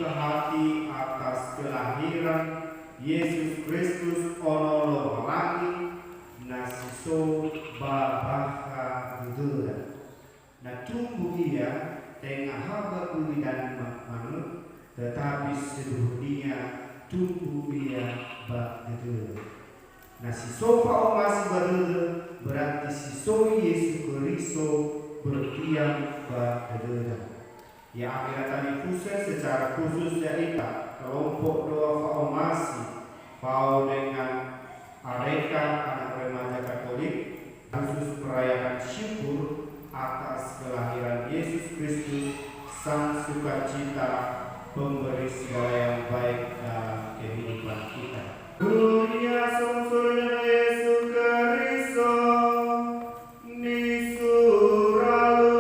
membuka hati atas kelahiran Yesus Kristus ono lagi nasiso babaka gudura. Na tumbuh ia tengah haba bumi dan manut, tetapi seluruhnya tumbuh ia bak gudura. Nasiso pa masih gudura berarti siso Yesus Kristus berdiam bak gudura. Ya akhirnya khusus secara khusus yaitu kelompok doa formasi Pau dengan mereka anak remaja Katolik khusus merayakan syukur atas kelahiran Yesus Kristus sang sukacita pemberi segala yang baik dalam kehidupan kita. Dunia sumsurnya Yesus Kristus di Suraluga.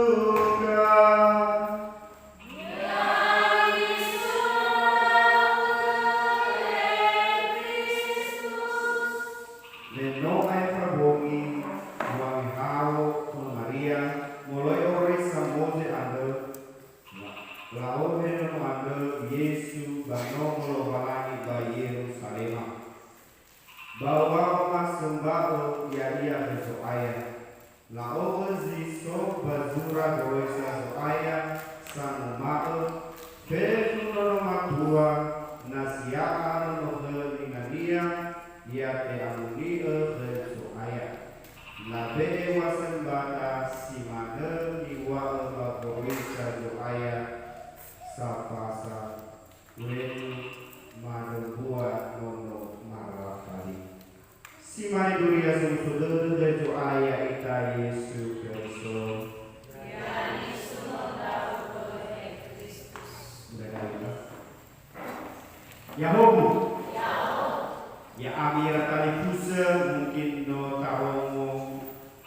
Ya amira kali puse mungkin no tahu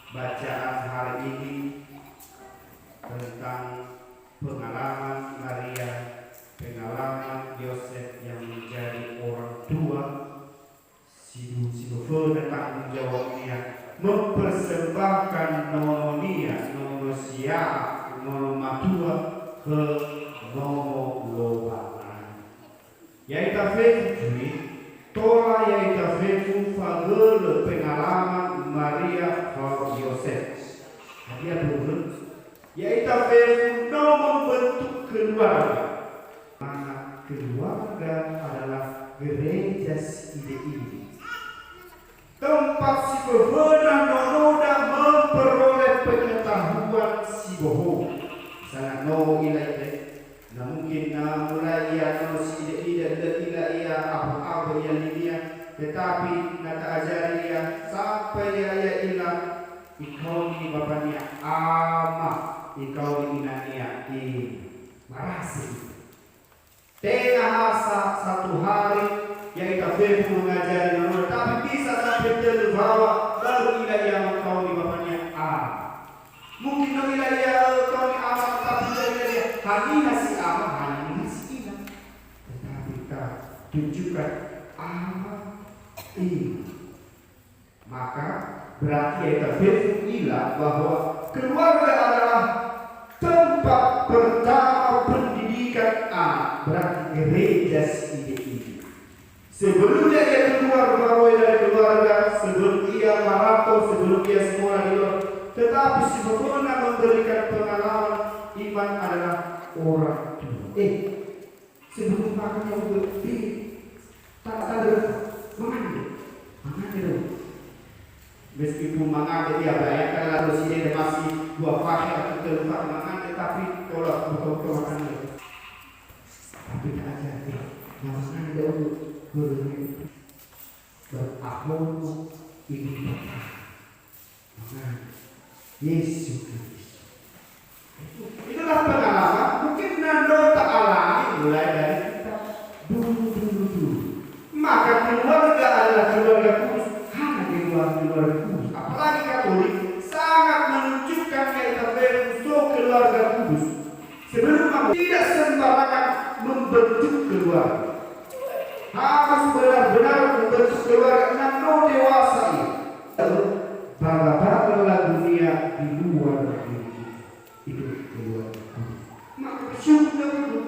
bacaan hari ini tentang pengalaman Maria, pengalaman Yosef yang menjadi orang tua, sidu tentang menjawabnya, mempersembahkan nomonia, nomosia, nomomatua ke nomolobangan. Yaitu Februari, tola yaitu Februari fagel pengalaman Maria dan Yosef. Dia berurut. Yaitu Februari membentuk keluarga. Mana keluarga adalah gereja ide-ide. Tempat si bebenah nonoda memperoleh pengetahuan si bohong. Sangat no ilai. Nah mungkin mulai ia no si ide-ide ia apa-apa yang dia, tetapi nata ajari dia sampai dia ilah ikau ni bapaknya ama, ikau ni inania marasi. Tengah masa satu hari yang kita Februari mengajari nama, tapi bisa sampai terbawa lalu ilah yang kau ni bapaknya mungkin no ilah yang kau ni ama, tapi dia hanya si ama, hanya si ilah, tetapi kita tunjukkan ama ini, maka berarti kita Februari bahwa keluarga adalah tempat pertama pendidikan anak, berarti gereja ide-ide. Sebelumnya dia keluar dari keluarga, sebelum ia maraton, sebelum dia sekolah di luar, tetapi sebelumnya memberikan pengalaman iman adalah orang tua. Sebelum makanya berarti tak ada mengambil. Meskipun mengambil dia bayangkan lalu sini masih dua fase atau terlupa mengambil, tapi tolak betul-betul makannya. Tapi tak aja makan dia untuk berakhir ini makan Yesus Kristus. Itulah pengalaman mungkin Nando tak alami mulai dari kita dulu. Maka keluarga adalah keluarga kudus, hanya keluarga kudus. Apalagi Katolik sangat menunjukkan kita bentuk keluarga kudus. Sebelum tidak sembarangan membentuk keluarga, harus benar-benar membentuk keluarga Nando dewasa ini. Bala-bala dunia di luar negeri itu keluarga kudus. Maka bersyukur itu.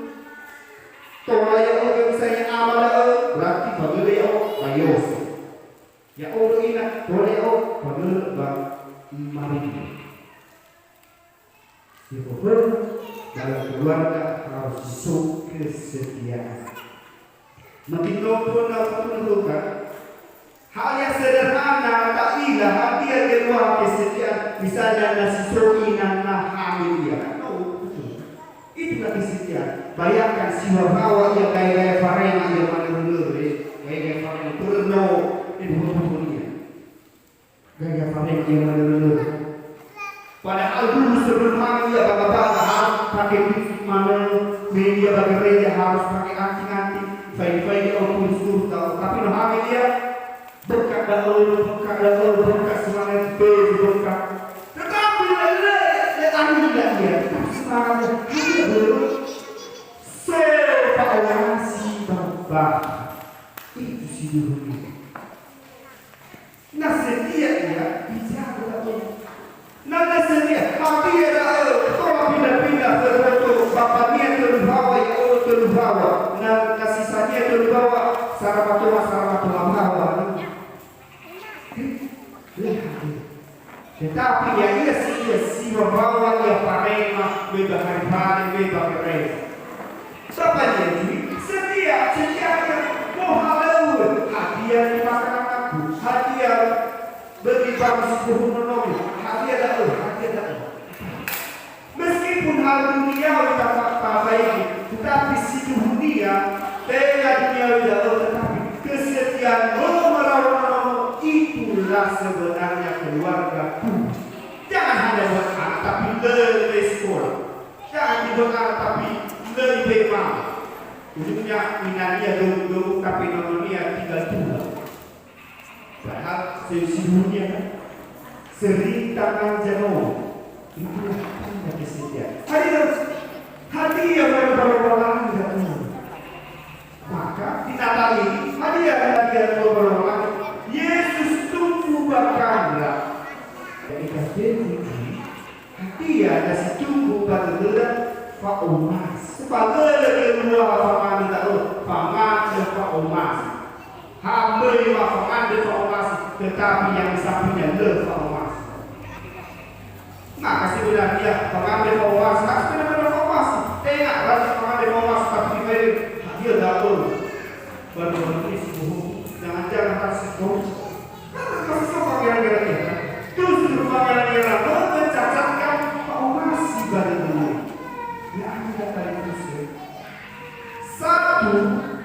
Yos. Ya Allah ina boleh pada bang mari. Siapapun dalam keluarga harus sok kesetiaan. Makin pun menentukan hal yang sederhana tak ilah hadiah di luar kesetiaan. Misalnya nasi soki dan hamil dia kan? Itulah kesetiaan. Bayangkan siwa bawa dia gaya-gaya farema dia mana dulu gaya-gaya farema turun itu betul dia. Gaya farema dia mana dulu. Padahal dulu sebelum hamil dia bapak-bapak pakai mana media bagi media harus pakai anting-anting. Fai-fai dia suruh tahu. Tapi no hamil dia berkat semangat berkat. Tetapi dia semangatnya dia belum sevaluasi bapak itu si dulu. Nah setia dia bicara lagi. Nah setia hati dia kalau pindah-pindah ke bapaknya terbawa terbawa. Nah sisanya terbawa sarabatu bawa. Tetapi ya ia si membawa dia parema bebas hari bebas kerja. Siapa dia ini? Setia mau halau hadiah di makanan aku, hadiah bagi bangsa kuhunun hadiah dah. Meskipun hal dunia kita pakai ini, tetapi si dunia tengah dunia tetapi kesetiaan merawat itulah sebenarnya keluarga. Jangan hanya buat anak tapi lebih sekolah. Jangan dibuat anak tapi lebih mau. Ujungnya minatnya dulu tapi nomornya tinggal 2. Padahal sesungguhnya sering tangan jenuh. Itulah tanda kesetiaan. Hati yang berperorangan jatuh. Maka di Natal ini hadiah berperorangan. Yesus tumbuh berkarya. Jadi kasih hati ya kasih tumbuh bergerak Pak Omas. Sebagai kedua paman tahu paman dan Pak Omas. Hampir paman dan Pak Omas, tetapi yang di sampingnya le Pak Omas. Nah kasih benar dia paman dan Pak Omas. Kasih benar Pak Omas. Tengok rasa paman dan Pak Omas tapi dia tahu baru ini semua. Jangan kasih kau. Kasih kau kira-kira dia. Terus kira-kira mencacatkan Pak Omas sebagai dulu. Ya anda kali itu. Satu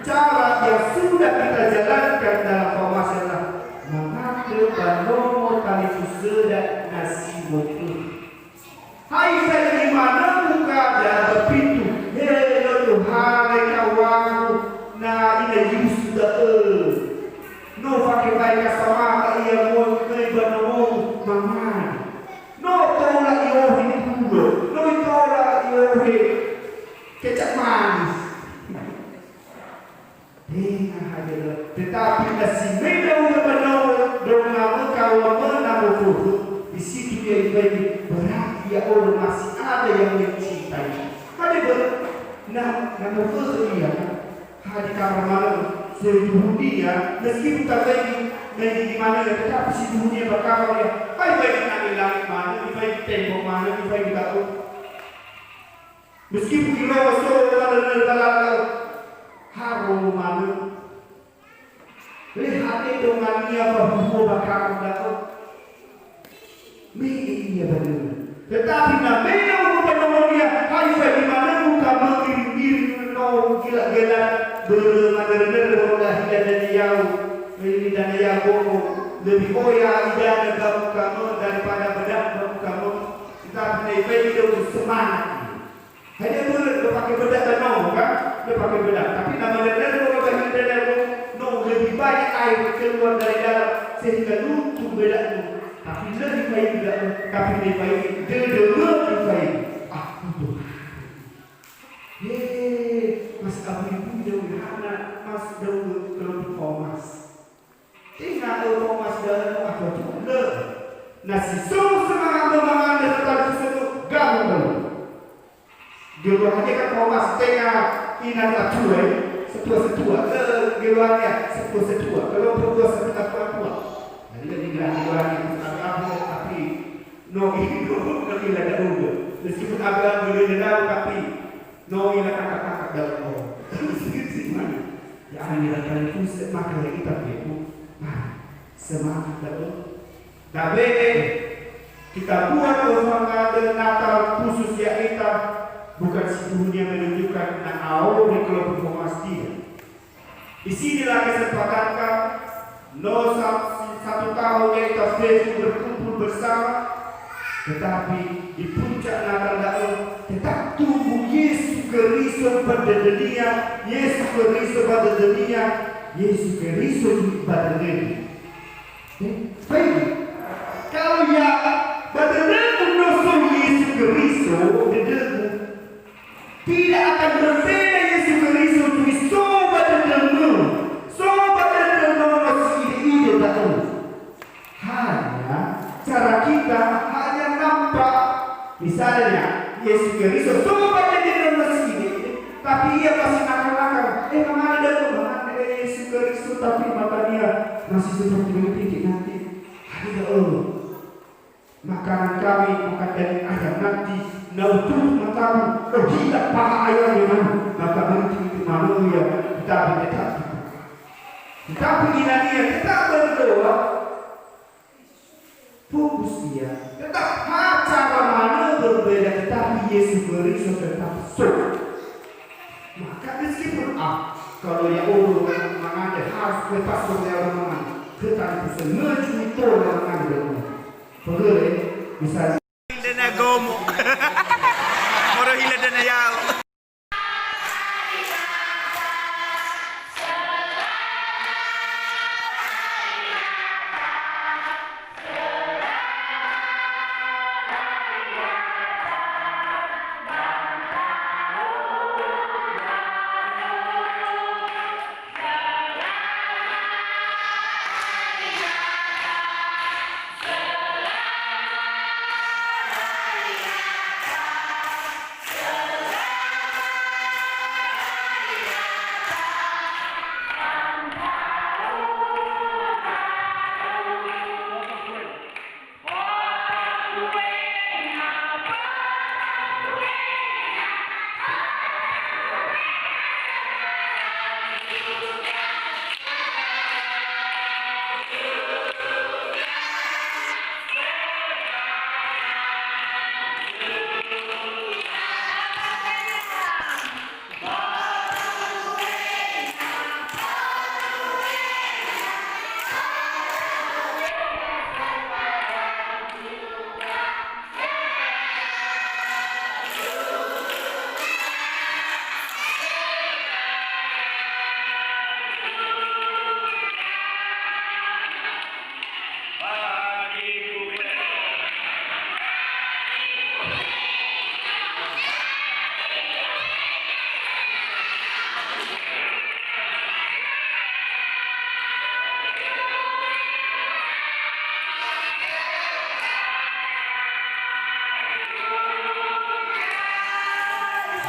cara yang sudah kita jalankan dalam Pak Omas adalah mengatakan nomor kali itu sudah nasi botol. Hai saya di mana buka ada berpintu. Hello Tuhan kawanku. Nah ini sudah no pakai baik sama ia mau ngibanomu mama no tola iyo ini dulu no tola iyo kecap manis tetapi masih beda untuk dengan kawan menamu di situ dia ibadah berarti ya Allah masih ada yang mencintai nah nama dia hari kamar malam sedunia meskipun tak lagi di mana tetapi si dunia berkata dia baik di langit mana baik di tembok mana baik di tahu meskipun di bawah soal dalam harum mana lihat dengan dia bahwa berkata tahu ini dia benar tetapi namanya untuk penolongnya baik di mana bukan mengirim gila-gila bermadar-madar dan yang lebih koya dan kamu daripada bedak kamu kita punya hidup semangat. Hanya boleh pakai bedak dan kan? Dia pakai bedak. Tapi nama bedak lebih banyak air keluar dari dalam sehingga luntur bedakmu. Tapi lebih baik bedakmu. Tapi lebih baik lebih baik. Mas Abu Ibu anak Mas Daud kelompok Thomas. Tinggal Thomas dalam apa juga. Nasi semangat dan tersebut gabung. Dia aja kan Thomas tengah ingat acuai setua-setua. Dia keluarnya setua. Kalau berdua setengah tua. Jadi dibilang keluarnya itu tapi no itu kali ada udah. Meskipun agak boleh tahu tapi no ini kakak dalam orang. Gimana? Jangan dilakukan itu semakin kita begitu. Semangat dalam. Tapi kita buat pembangunan Natal khusus ya kita bukan sepenuhnya menunjukkan awal di kelompok pemastian. Di sinilah kesempatan no satu tahun kita Facebook berkumpul bersama, tetapi di puncak Natal daun tetap tumbuh Yesus Kristus pada dunia, Yesus Kristus pada dunia, Yesus Kristus pada dunia. Baik, kalau ya pada dunia Yesus Kristus tidak akan berbeda Yesus Kristus itu sobat masih ide tahu. Hanya cara kita hanya nampak misalnya Yesus Kristus sobat masih ide, tapi ia masih nakal-nakal. Mana ada Yesus Kristus tapi mata dia masih seperti titik nanti. Makanan kami makan dari ayam nanti. Nautuh matamu, tidak paha ayahnya maka berhenti itu manusia tapi tetap tetapi dia tetap berdoa fokus dia tetap cara mana berbeda tetapi Yesus Kristus tetap maka meskipun kalau ya mengada harus lepas dari orang tetapi semuanya itu orang ada boleh bisa Gomo. Moro hila dana yao.